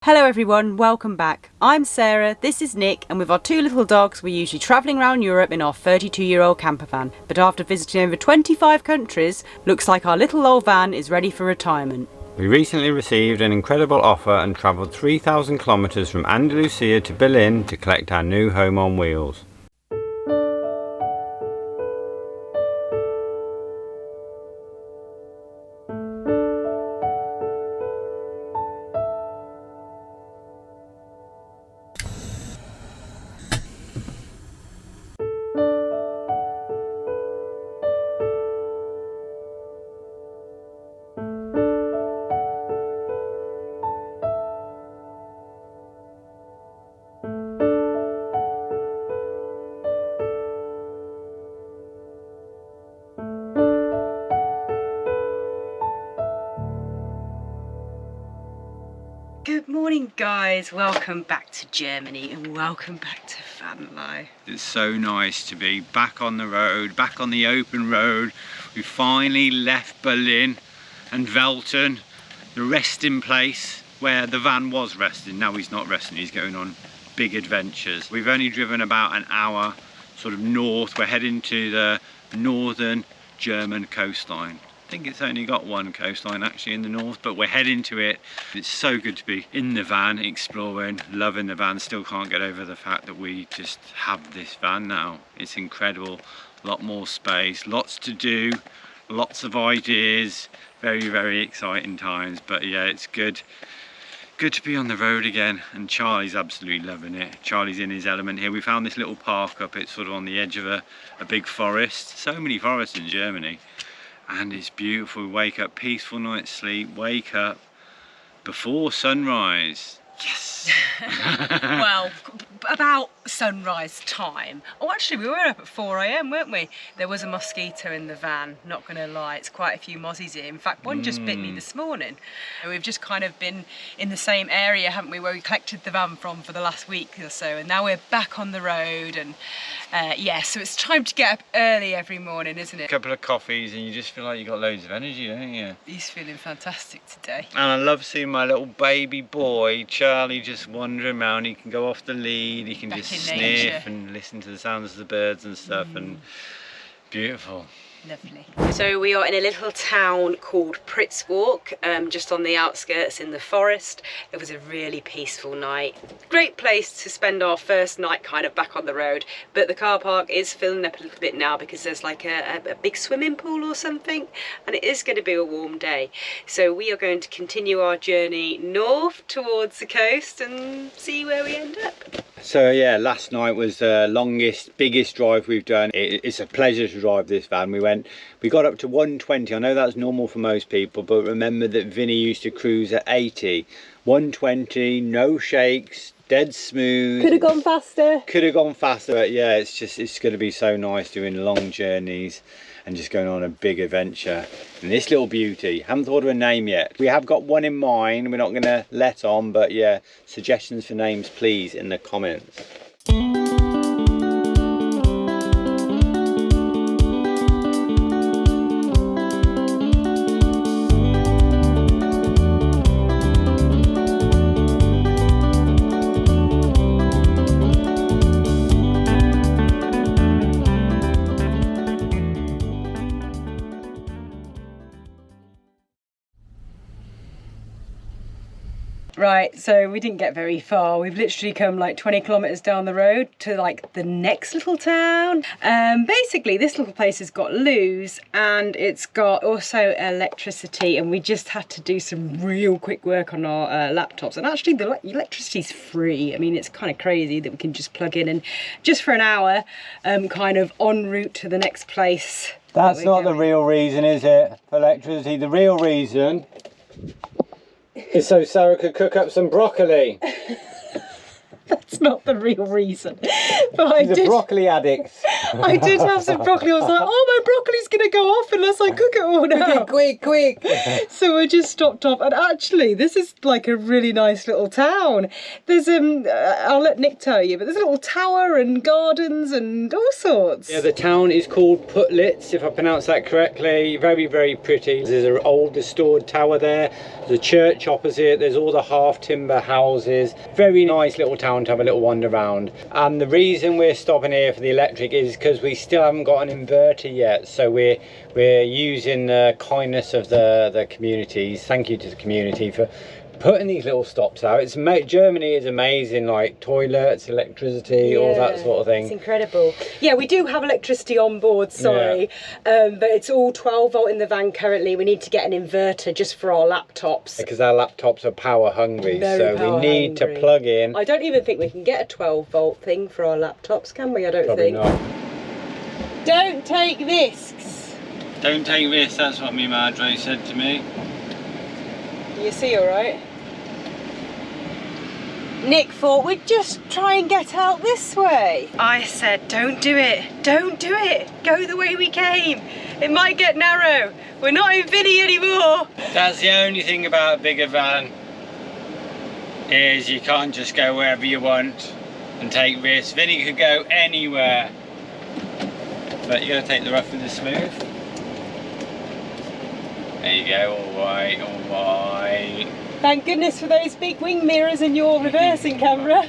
Hello everyone, welcome back. I'm Sarah, this is Nick, and with our two little dogs we're usually travelling around Europe in our 32-year-old camper van. But after visiting over 25 countries, looks like our little old van is ready for retirement. We recently received an incredible offer and travelled 3,000 kilometres from Andalusia to Berlin to collect our new home on wheels. Good morning guys, welcome back to Germany and welcome back to van life. It's so nice to be back on the road, back on the open road. We finally left Berlin and Velten, the resting place where the van was resting. Now he's not resting, he's going on big adventures. We've only driven about an hour sort of north. We're heading to the northern German coastline. I think it's only got one coastline actually in the north, but we're heading to it. It's so good to be in the van, exploring, loving the van. Still can't get over the fact that we just have this van now. It's incredible, a lot more space, lots to do, lots of ideas, very, very exciting times. But yeah, it's good to be on the road again, and Charlie's absolutely loving it. Charlie's in his element here. We found this little park up, it's sort of on the edge of a big forest. So many forests in Germany. And it's beautiful. We wake up, peaceful night's sleep, wake up before sunrise. Yes! Well, about sunrise time. Oh, actually, we were up at 4 AM, weren't we? There was a mosquito in the van, not going to lie. It's quite a few mozzies here. In fact, one just bit me this morning. We've just kind of been in the same area, haven't we, where we collected the van from for the last week or so. And now we're back on the road. And yeah, so it's time to get up early every morning, isn't it? A couple of coffees and you just feel like you've got loads of energy, don't you? He's feeling fantastic today. And I love seeing my little baby boy, Charlie, just wandering around. He can go off the lead, he can just sniff and listen to the sounds of the birds and stuff, and beautiful. Lovely. So we are in a little town called Pritzwalk, just on the outskirts in the forest. It was a really peaceful night. Great place to spend our first night kind of back on the road, but the car park is filling up a little bit now because there's like a big swimming pool or something, and it is going to be a warm day. So we are going to continue our journey north towards the coast and see where we end up. So yeah, last night was the longest, biggest drive we've done. It's a pleasure to drive this van. We got up to 120. I know that's normal for most people, but remember that Vinny used to cruise at 80. 120, no shakes, dead smooth. Could have gone faster. Could have gone faster, but yeah, it's going to be so nice doing long journeys and just going on a big adventure. And this little beauty, haven't thought of a name yet. We have got one in mind, we're not going to let on, but yeah, suggestions for names please in the comments. Right, so we didn't get very far. We've literally come like 20 kilometers down the road to like the next little town. Basically, this little place has got loos and it's got also electricity, and we just had to do some real quick work on our laptops. And actually, the electricity's free. I mean, it's kind of crazy that we can just plug in and just for an hour, kind of en route to the next place. That's not the real reason, is it, for electricity? The real reason is so Sarah could cook up some broccoli. That's not the real reason. But I He's did. a broccoli addict. I did have some broccoli. I was like, oh, my broccoli's going to go off unless I cook it all now. Quick. So I just stopped off. And actually, this is like a really nice little town. There's, I'll let Nick tell you, but there's a little tower and gardens and all sorts. Yeah, the town is called Putlitz, if I pronounce that correctly. Very, very pretty. There's an old restored tower there. The church opposite. There's all the half timber houses. Very nice little town to have a little wander around. And the reason we're stopping here for the electric is because we still haven't got an inverter yet. So we're using the kindness of the communities. Thank you to the community for putting these little stops out. Germany is amazing, like toilets, electricity, all that sort of thing. It's incredible. Yeah, we do have electricity on board, sorry, but it's all 12 volt in the van currently. We need to get an inverter just for our laptops. Because our laptops are power hungry, so we need to plug in. I don't even think we can get a 12 volt thing for our laptops, can we? I don't Probably think. not. Don't take risks. Don't take risks, that's what me Marjorie said to me. You see all right? Nick thought we'd just try and get out this way. I said, don't do it, don't do it. Go the way we came. It might get narrow. We're not in Vinny anymore. That's the only thing about a bigger van, is you can't just go wherever you want and take risks. Vinny could go anywhere, but you gotta take the rough with the smooth. There you go, all right. Thank goodness for those big wing mirrors and your reversing camera.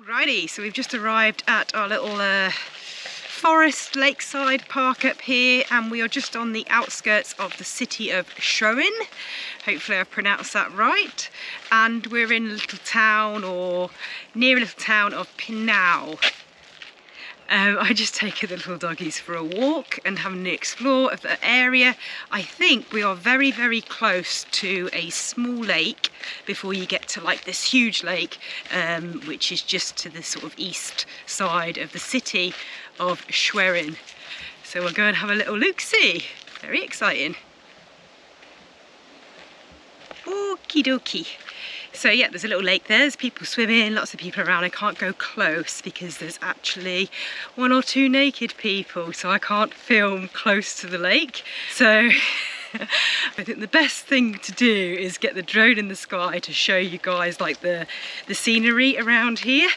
Alrighty, so we've just arrived at our little forest lakeside park up here, and we are just on the outskirts of the city of Schwerin. Hopefully I've pronounced that right. And we're in a little town, or near a little town of Pinau. I just take the little doggies for a walk and have an explore of the area. I think we are very, very close to a small lake before you get to like this huge lake, which is just to the sort of east side of the city of Schwerin. So we'll go and have a little look-see. Very exciting. Okie dokie. So yeah, there's a little lake there, there's people swimming, lots of people around. I can't go close because there's actually 1 or 2 naked people, so I can't film close to the lake. So I think the best thing to do is get the drone in the sky to show you guys like the scenery around here,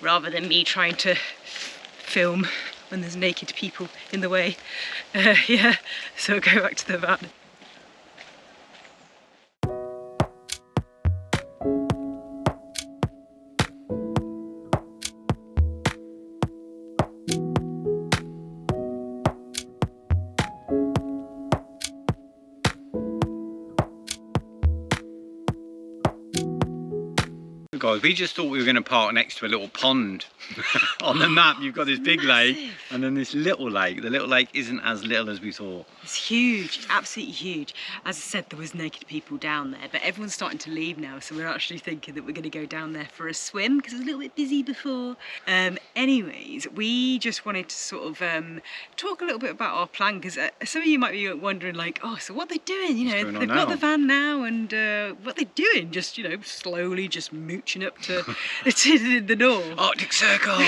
rather than me trying to film when there's naked people in the way. Yeah, so I'll go back to the van. Guys, we just thought we were going to park next to a little pond. On the map you've got this big lake and then this little lake. The little lake isn't as little as we thought. It's huge, absolutely huge. As I said, there was naked people down there, but everyone's starting to leave now, so we're actually thinking that we're going to go down there for a swim because it was a little bit busy before. Anyways, we just wanted to sort of talk a little bit about our plan, because some of you might be wondering like, oh, so what are they doing? You know, they've got the van now, and what are they doing? Just, you know, slowly just mooching up to, to the north. Arctic Circle!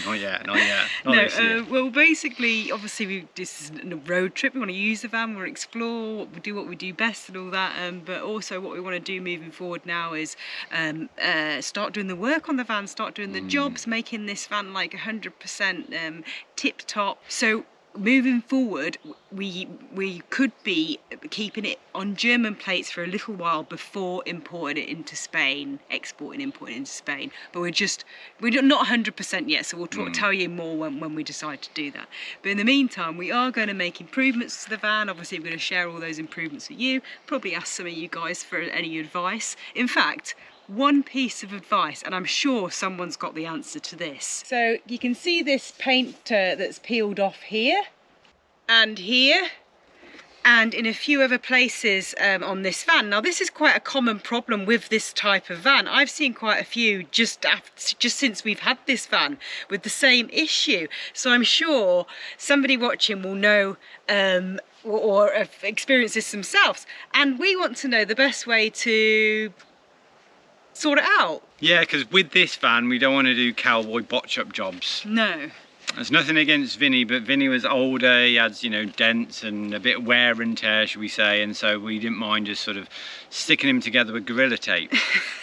Not yet, not yet. Not no, well, basically, obviously, this is a road trip. We want to use the van, we want to explore, we do what we do best and all that. But also, what we want to do moving forward now is start doing the work on the van, start doing the jobs, making this van like 100% tip top. So moving forward, we could be keeping it on German plates for a little while before importing it into Spain, importing into Spain. But we're not 100% yet, so we'll tell you more when we decide to do that. But in the meantime, we are going to make improvements to the van. Obviously, we're going to share all those improvements with you. Probably ask some of you guys for any advice. In fact, one piece of advice, and I'm sure someone's got the answer to this. So you can see this paint that's peeled off here and here. and in a few other places on this van. Now this is quite a common problem with this type of van. I've seen quite a few just since we've had this van with the same issue. So I'm sure somebody watching will know or have experienced this themselves, and we want to know the best way to sort it out. Yeah, because with this van we don't want to do cowboy botch-up jobs. No. There's nothing against Vinny, but Vinny was older, he had, you know, dents and a bit of wear and tear, should we say, and so we didn't mind just sort of sticking him together with Gorilla Tape.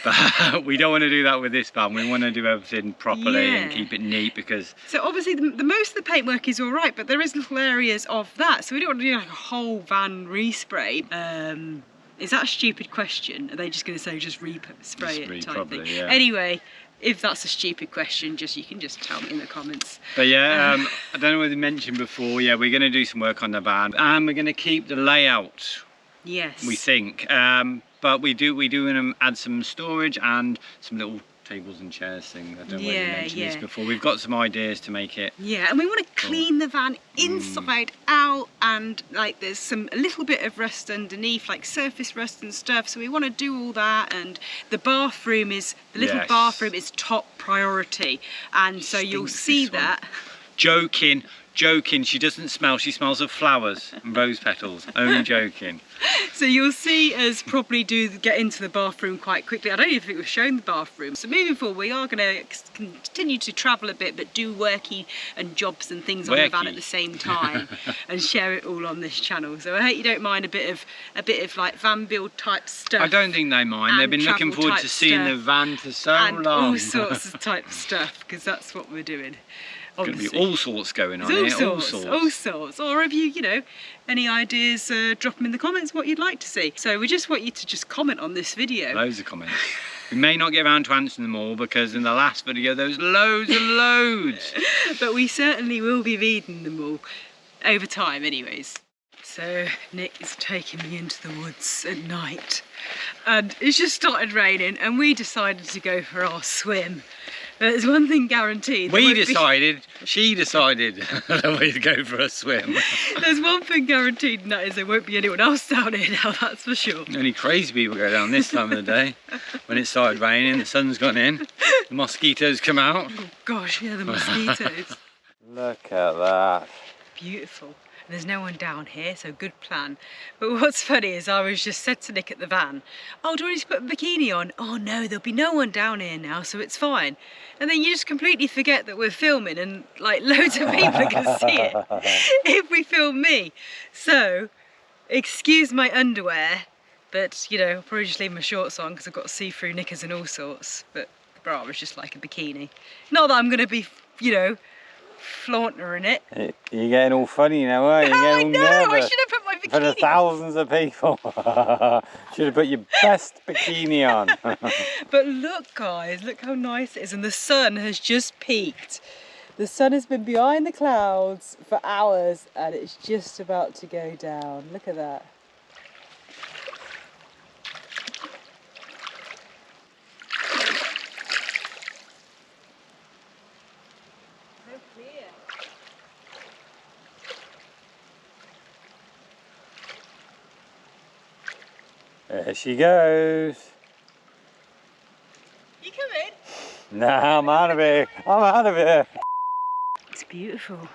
But we don't want to do that with this van. We want to do everything properly and keep it neat, because... So obviously the most of the paintwork is all right, but there is little areas of that, so we don't want to do like a whole van respray. Is that a stupid question? Are they just going to say just spray it type probably, thing? yeah. Anyway, if that's a stupid question, you can just tell me in the comments. But yeah, I don't know whether you mentioned before, yeah, we're going to do some work on the van, and we're going to keep the layout. Yes. We think, but we do want to add some storage and some little tables and chairs thing. I don't know whether you mentioned this before. We've got some ideas to make it. Yeah, and we want to clean the van inside out, and like there's a little bit of rust underneath, like surface rust and stuff. So we want to do all that, and the bathroom is little bathroom is top priority, and so you'll see that. Joking. She doesn't smell. She smells of flowers and rose petals. Only joking. So you'll see us probably get into the bathroom quite quickly. I don't even think we've shown the bathroom. So moving forward, we are going to continue to travel a bit, but do worky and jobs and things on the van at the same time, and share it all on this channel. So I hope you don't mind a bit of like van build type stuff. I don't think they mind. They've been looking forward to seeing the van for so long. And all sorts of type stuff, because that's what we're doing. There's going to be all sorts going on here, all sorts. Or if you know, any ideas, drop them in the comments what you'd like to see. So we just want you to just comment on this video. Loads of comments. We may not get around to answering them all, because in the last video there was loads and loads. But we certainly will be reading them all over time anyways. So Nick is taking me into the woods at night, and it's just started raining, and we decided to go for our swim. But there's one thing guaranteed. She decided that we'd go for a swim. There's one thing guaranteed, and that is there won't be anyone else down here now, that's for sure. Only crazy people go down this time of the day. When it started raining, the sun's gone in, the mosquitoes come out. Oh gosh, yeah, the mosquitoes. Look at that. Beautiful. There's no one down here, so good plan. But what's funny is I was just said to Nick at the van, oh, do you want to put a bikini on? Oh no, there'll be no one down here now, so it's fine. And then you just completely forget that we're filming, and like loads of people are gonna see it if we film me. So, excuse my underwear, but you know, I'll probably just leave my shorts on because I've got see-through knickers and all sorts. But the bra was just like a bikini. Not that I'm gonna be, you know, flaunting it. You're getting all funny now, aren't you? I know, I should have put my bikini for the thousands of people. Should have put your best bikini on. But look guys, look how nice it is, and the sun has just peaked. The sun has been behind the clouds for hours, and it's just about to go down. Look at that. There she goes. You coming? Nah, I'm out of here. I'm out of here. It's beautiful.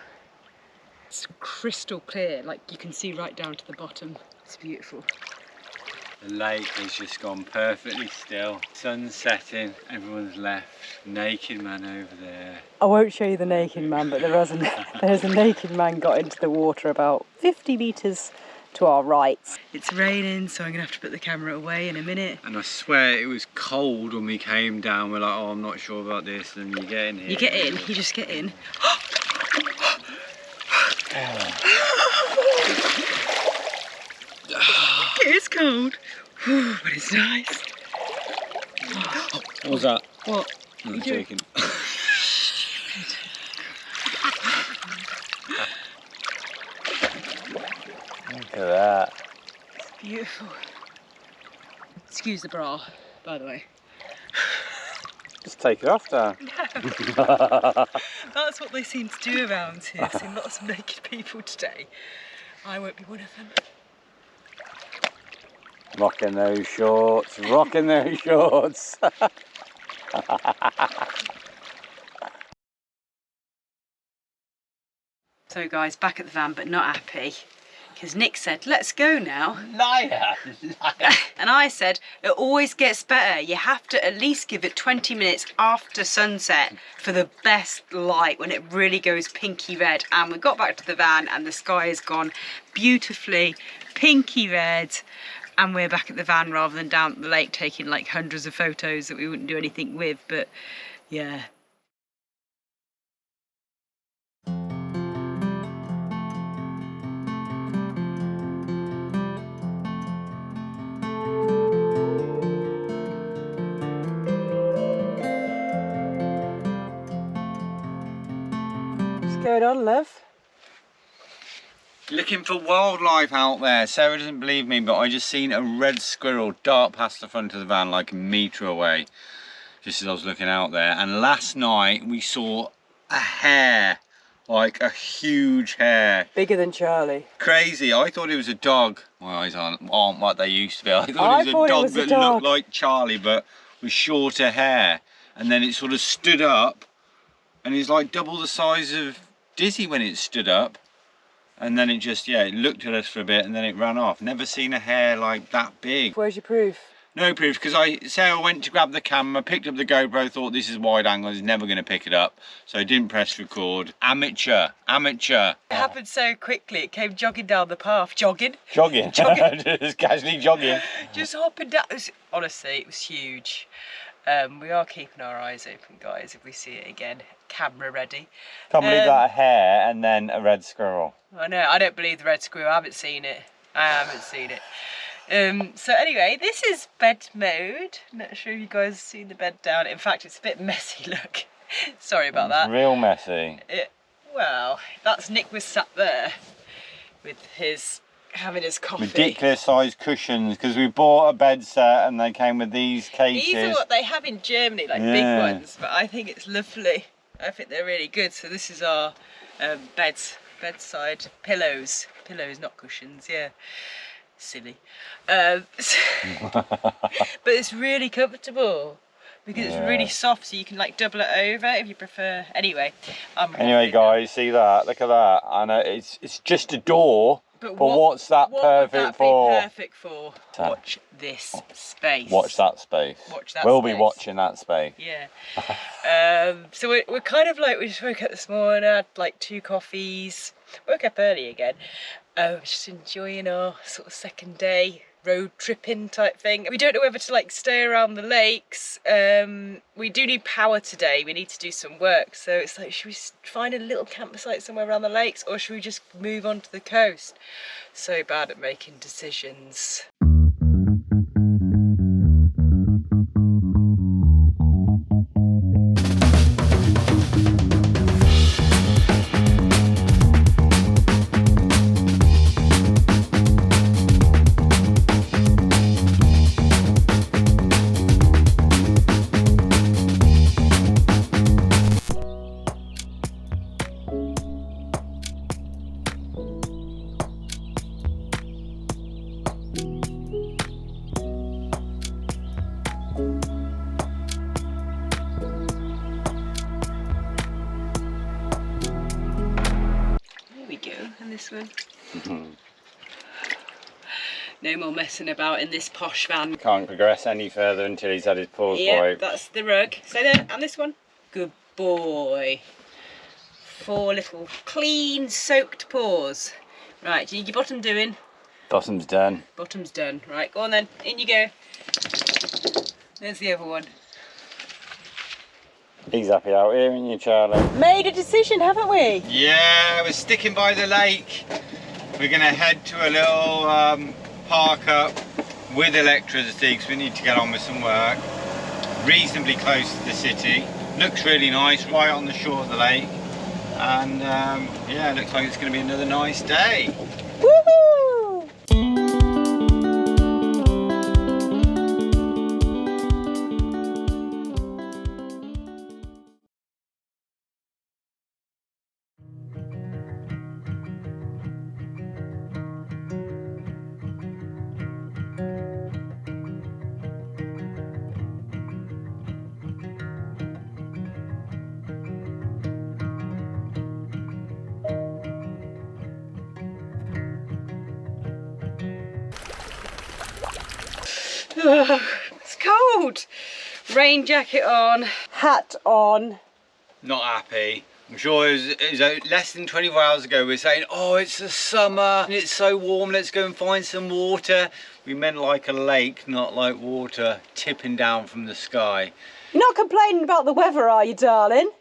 It's crystal clear, like you can see right down to the bottom. It's beautiful. The lake has just gone perfectly still. Sun's setting, everyone's left. Naked man over there. I won't show you the naked man, but there's a naked man got into the water about 50 metres to our right. It's raining, so I'm gonna have to put the camera away in a minute. And I swear it was cold when we came down. We're like, oh, I'm not sure about this. And you get in here. You get in, you just get in. It is cold, but it's nice. What was that? What? No, I'm joking. Look at that. It's beautiful. Excuse the bra, by the way. Just take it off, Dan. No. That's what they seem to do around here. I've seen lots of naked people today. I won't be one of them. Rocking those shorts, rocking those shorts. So guys, back at the van, but not happy. Because Nick said, let's go now. Liar! And I said, it always gets better. You have to at least give it 20 minutes after sunset for the best light when it really goes pinky red. And we got back to the van and the sky has gone beautifully pinky red. And we're back at the van rather than down at the lake taking like hundreds of photos that we wouldn't do anything with. But yeah. What's going on, love? Looking for wildlife out there. Sarah doesn't believe me, but I just seen a red squirrel dart past the front of the van like a metre away, just as I was looking out there. And last night we saw a hare, like a huge hare. Bigger than Charlie. Crazy. I thought it was a dog. My eyes aren't what they used to be. I thought it was a dog that looked like Charlie but with shorter hair. And then it sort of stood up and it's like double the size of Dizzy when it stood up. And then it just, yeah, it looked at us for a bit and then it ran off. Never seen a hare like that big. Where's your proof? No proof, because Sarah went to grab the camera, picked up the GoPro, thought this is wide angle, he's never going to pick it up. So I didn't press record. Amateur. It happened so quickly, it came jogging down the path. Jogging? Jogging. Just casually jogging. Just hopping down. Honestly, it was huge. We are keeping our eyes open, guys, if we see it again. Camera ready. Can't believe that, a hare and then a red squirrel. I know, I don't believe the red squirrel. I haven't seen it. So anyway, this is bed mode. Not sure if you guys have seen the bed down. In fact, it's a bit messy, look. Sorry about that. Real messy. Well, that's Nick was sat there with having his coffee. Ridiculous sized cushions, because we bought a bed set and they came with these cases. These are what they have in Germany, like big ones, but I think it's lovely. I think they're really good. So this is our bedside pillows. Pillows, not cushions, yeah. Silly. But it's really comfortable because it's really soft, so you can like double it over if you prefer. Anyway, anyway guys, see that? Look at that. I know it's just a door, but what's that perfect for? Perfect for? Watch this space. Watch that space. Watch that we'll space. be watching that space. Yeah. So we're kind of like, we just woke up this morning, had like 2 coffees, woke up early again. Just enjoying our sort of second day road tripping type thing. We don't know whether to like stay around the lakes. We do need power today. We need to do some work. So it's like, should we find a little campsite somewhere around the lakes, or should we just move on to the coast? So bad at making decisions. This one. No more messing about in this posh van. Can't progress any further until he's had his paws Yeah, wiped. that's the rug. So there, and this one. Good boy. 4 little clean soaked paws. Right, do you need your bottom doing? Bottom's done. Bottom's done. Right, go on then. In you go. There's the other one. He's happy out here, isn't you, Charlie? Made a decision, haven't we? Yeah, we're sticking by the lake. We're going to head to a little park up with electricity because we need to get on with some work. Reasonably close to the city. Looks really nice, right on the shore of the lake. And yeah, looks like it's going to be another nice day. Woohoo! It's cold. Rain jacket on, hat on. Not happy. I'm sure it was less than 24 hours ago we were saying, oh, it's the summer and it's so warm, let's go and find some water. We meant like a lake, not like water tipping down from the sky. You're not complaining about the weather, are you, darling?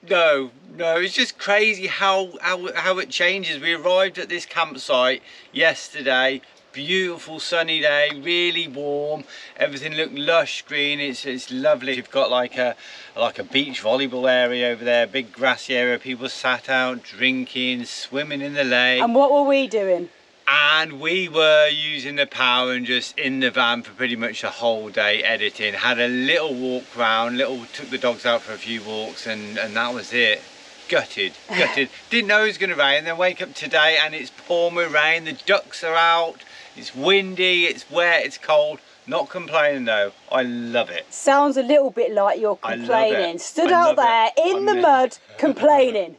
No, it's just crazy how it changes. We arrived at this campsite yesterday, beautiful sunny day, really warm, everything looked lush green. It's lovely. You've got like a beach volleyball area over there, big grassy area, people sat out drinking, swimming in the lake. And what were we doing? And we were using the power and just in the van for pretty much the whole day editing. Had a little walk round, took the dogs out for a few walks, and that was it. Gutted. Didn't know it was going to rain. Then wake up today and it's pouring with rain. The ducks are out. It's windy, it's wet, it's cold. Not complaining though. I love it. Sounds a little bit like you're complaining. Stood out there in the mud complaining.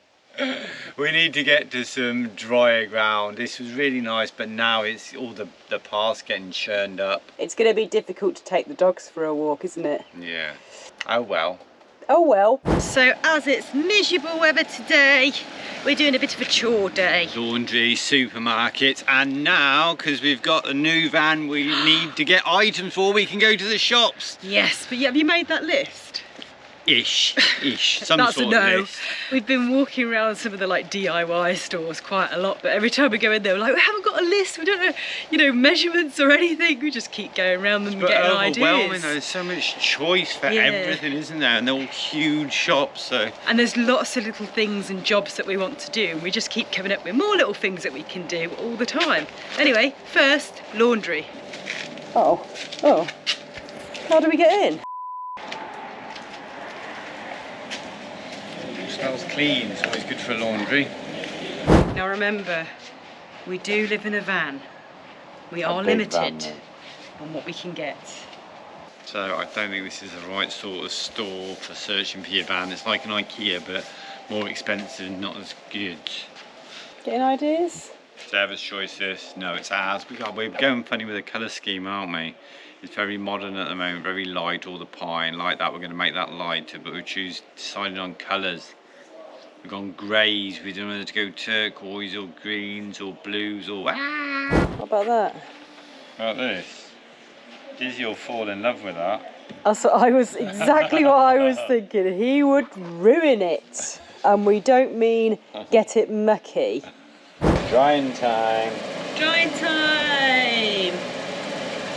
We need to get to some drier ground. This was really nice, but now it's all the paths getting churned up. It's going to be difficult to take the dogs for a walk, isn't it? Yeah. Oh well. Oh well. So as it's miserable weather today, we're doing a bit of a chore day. Laundry, supermarkets, and now, because we've got a new van we need to get items for, we can go to the shops. Yes, but have you made that list? Ish. Some That's sort a no. of list. We've been walking around some of the like DIY stores quite a lot, but every time we go in there, we're like, we haven't got a list. We don't know, measurements or anything. We just keep going around them and getting ideas. There's so much choice for everything, isn't there? And they're all huge shops, so. And there's lots of little things and jobs that we want to do, and we just keep coming up with more little things that we can do all the time. Anyway, first, laundry. Oh. How do we get in? Smells clean, it's always good for laundry. Now remember, we do live in a van. We are limited on what we can get. So I don't think this is the right sort of store for searching for your van. It's like an IKEA, but more expensive and not as good. Getting ideas? Sarah's choice this. No, it's ours. We're going funny with the colour scheme, aren't we? It's very modern at the moment, very light, all the pine like that. We're going to make that lighter, but we decided on colours. We've gone greys. We don't know whether to go turquoise or greens or blues or. What about that? What about this? Dizzy will fall in love with that. I was exactly what I was thinking. He would ruin it, and we don't mean get it mucky. Drying time. Drying time.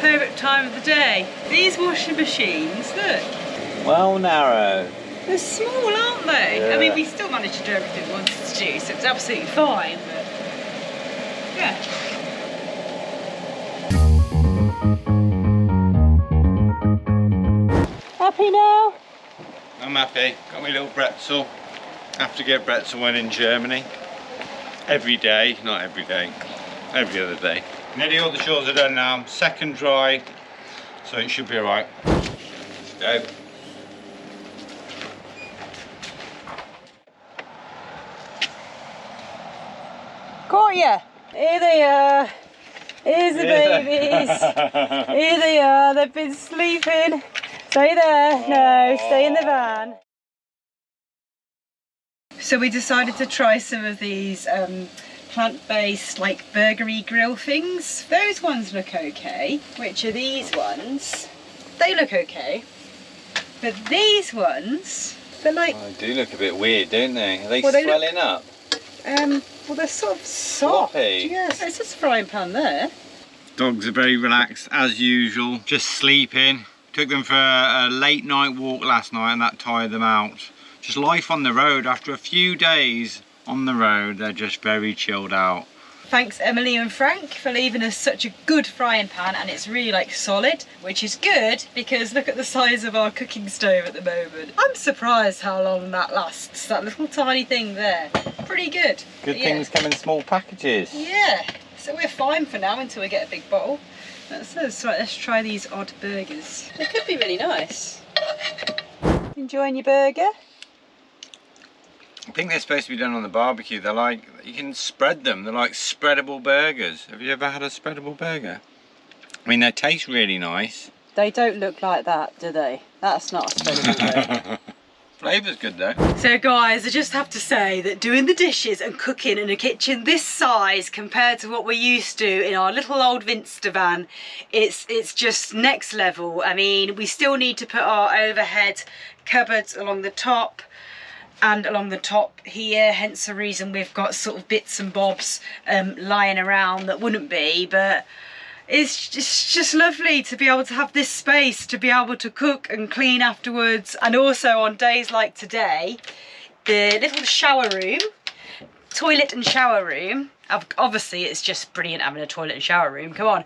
Favourite time of the day. These washing machines, look. Well narrow. They're small, aren't they? Yeah. I mean, we still managed to do everything we wanted to do, so it's absolutely fine, but yeah. Happy now? I'm happy. Got my little pretzel. Have to get pretzel when in Germany. Every day, not every day, every other day. Nearly all the chores are done now. Second dry, so it should be alright. Let's go. Caught ya! Here they are. Here's the babies. Here they are. They've been sleeping. Stay there. No, stay in the van. So we decided to try some of these plant-based like burgery grill things. Those ones look okay. Which are these ones? They look okay. But these ones, they're like... Oh, they do look a bit weird, don't they? Are they Well, they swelling up? Well, they're sort of soft. Floppy. Yes, it's just a frying pan there. Dogs are very relaxed as usual, just sleeping. Took them for a late night walk last night and that tired them out. Just life on the road. After a few days on the road, they're just very chilled out. Thanks Emily and Frank for leaving us such a good frying pan, and it's really like solid, which is good because look at the size of our cooking stove at the moment. I'm surprised how long that lasts, that little tiny thing there. Pretty good. Good things come in small packages. Yeah, so we're fine for now until we get a big bowl. Let's try these odd burgers. They could be really nice. Enjoying your burger? I think they're supposed to be done on the barbecue. They're like, you can spread them. They're like spreadable burgers. Have you ever had a spreadable burger? I mean, they taste really nice. They don't look like that, do they? That's not a spelling. Flavour's good though. So guys, I just have to say that doing the dishes and cooking in a kitchen this size compared to what we're used to in our little old Vinster van, it's just next level. I mean, we still need to put our overhead cupboards along the top and along the top here, hence the reason we've got sort of bits and bobs lying around that wouldn't be, but it's just lovely to be able to have this space to be able to cook and clean afterwards. And also on days like today, the little shower room, toilet and shower room, obviously it's just brilliant having a toilet and shower room, come on.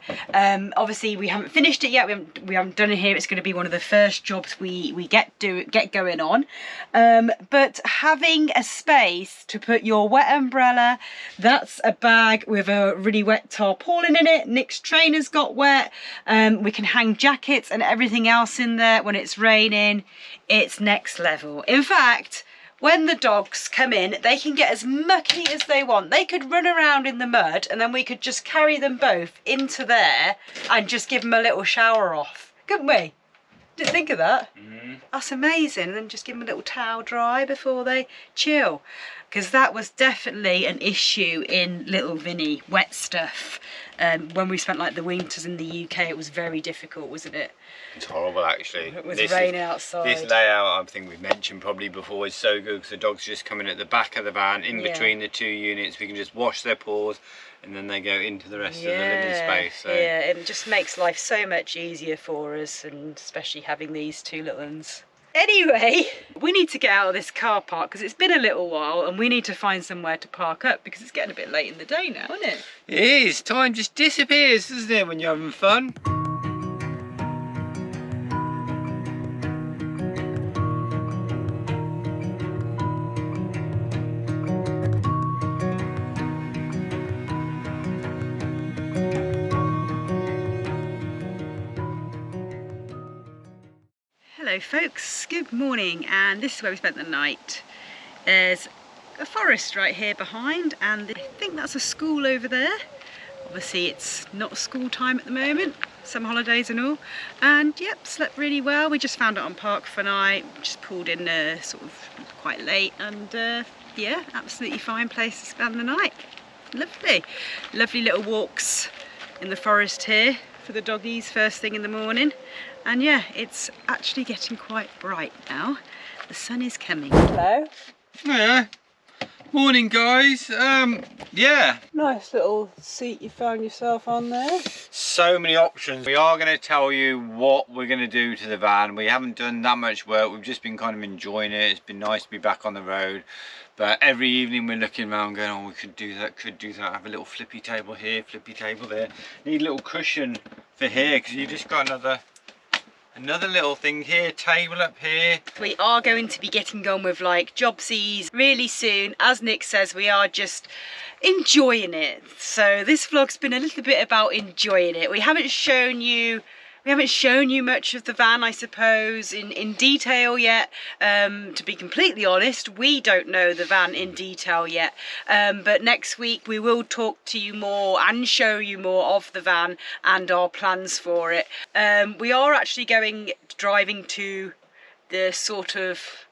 Obviously we haven't finished it yet, we haven't done it here. It's going to be one of the first jobs we get going on, but having a space to put your wet umbrella, that's a bag with a really wet tarpaulin in it. Nick's trainers got wet. We can hang jackets and everything else in there when it's raining. It's next level. In fact, when the dogs come in, they can get as mucky as they want. They could run around in the mud and then we could just carry them both into there and just give them a little shower off. Couldn't we? Didn't think of that. Mm. That's amazing. And then just give them a little towel dry before they chill. Because that was definitely an issue in little Vinny, wet stuff. When we spent like the winters in the UK, it was very difficult, wasn't it? It's horrible actually. It was raining outside. This layout, I think we've mentioned probably before, is so good because the dogs just come in at the back of the van, in between the two units. We can just wash their paws and then they go into the rest of the living space. So. Yeah, it just makes life so much easier for us, and especially having these two little ones. Anyway, we need to get out of this car park because it's been a little while and we need to find somewhere to park up because it's getting a bit late in the day now, isn't it? It is. Time just disappears, doesn't it, when you're having fun? Hello folks, good morning, and this is where we spent the night. There's a forest right here behind, and I think that's a school over there. Obviously it's not school time at the moment, summer holidays and all, and yep, slept really well. We just found it on Park for night, just pulled in sort of quite late, and yeah, absolutely fine place to spend the night. Lovely, lovely little walks in the forest here for the doggies first thing in the morning. And yeah, it's actually getting quite bright now. The sun is coming. Hello. Yeah. Morning, guys. Yeah. Nice little seat you found yourself on there. So many options. We are going to tell you what we're going to do to the van. We haven't done that much work. We've just been kind of enjoying it. It's been nice to be back on the road. But every evening we're looking around going, oh, we could do that, have a little flippy table here, flippy table there. Need a little cushion for here because you just got another little thing here, table up here. We are going to be getting on with like jobsies really soon. As Nick says, we are just enjoying it. So this vlog's been a little bit about enjoying it. We haven't shown you much of the van, I suppose, in detail yet. To be completely honest, we don't know the van in detail yet. But next week we will talk to you more and show you more of the van and our plans for it. We are actually driving to the sort of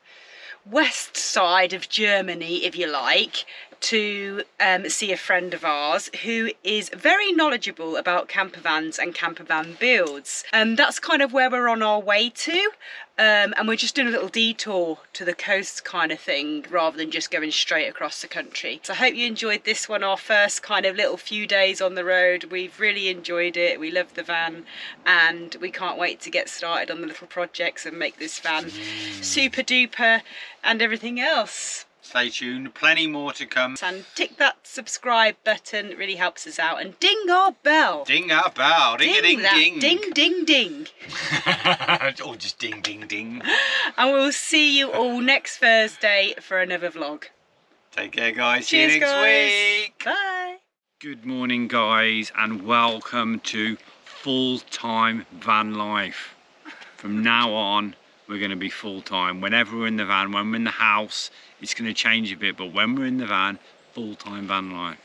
west side of Germany, if you like, to see a friend of ours who is very knowledgeable about camper vans and camper van builds. That's kind of where we're on our way to, and we're just doing a little detour to the coast kind of thing rather than just going straight across the country. So I hope you enjoyed this one, our first kind of little few days on the road. We've really enjoyed it. We love the van and we can't wait to get started on the little projects and make this van super duper and everything else. Stay tuned, plenty more to come. And tick that subscribe button, it really helps us out. And ding our bell. Ding our bell, ding a ding ding. Ding ding ding. Or just ding ding ding. And we'll see you all next Thursday for another vlog. Take care, guys. Cheers, see you next week. Bye. Good morning, guys, and welcome to full-time van life. From now on, we're going to be full-time. Whenever we're in the van, when we're in the house, it's going to change a bit, but when we're in the van, full-time van life.